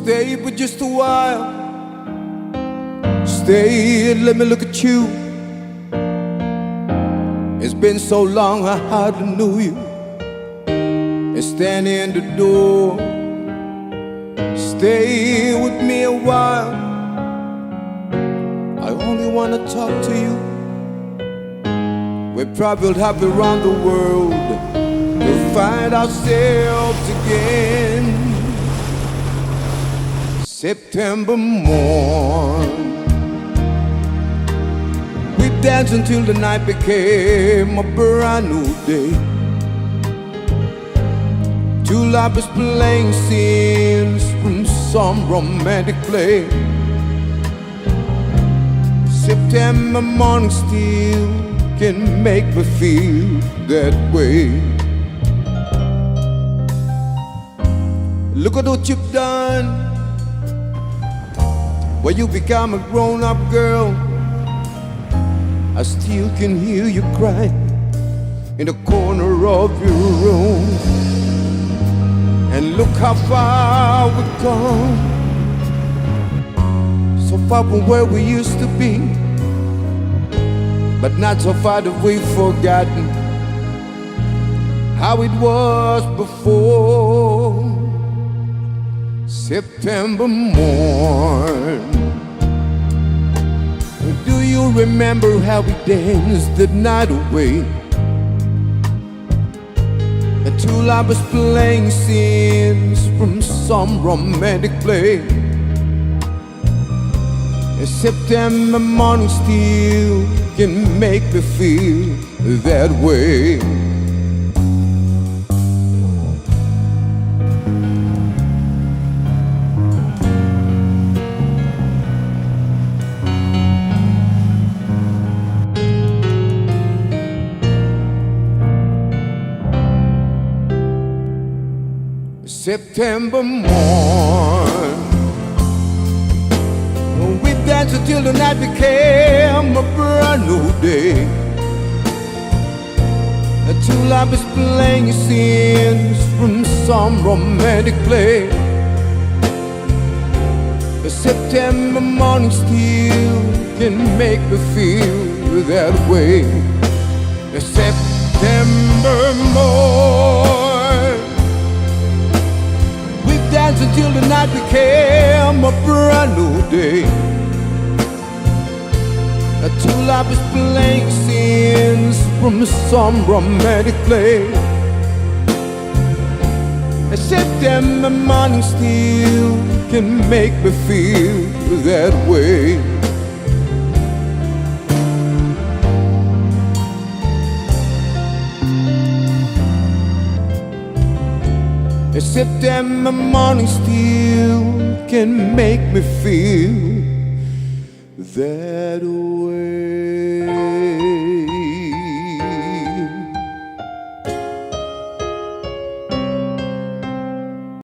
stay for just a while. Stay and let me look at you. It's been so long I hardly knew you. And stand in the door. Stay with me a while. I only wanna talk to you. We've traveled half around the world to find ourselves again. September morn, we danced until the night became a brand new day. Two lovers playing scenes from some romantic play. September morning still can make me feel that way. Look at what you've done. Well, you become a grown-up girl. I still can hear you cry in the corner of your room. And look how far we've gone, so far from where we used to be, but not so far that we've forgotten how it was before. September morn, do you remember how we danced the night away? And two lovers playing scenes from some romantic play. A September morning still can make me feel that way. September morn, we danced until the night became a brand new day. Two lovers playing scenes from some romantic play. A September morning still can make me feel that way. A September morn, danced until the night became a brand new day. Two lovers playing scenes from some romantic play. A September morning still can make me feel that way. A September morning still can make me feel that way.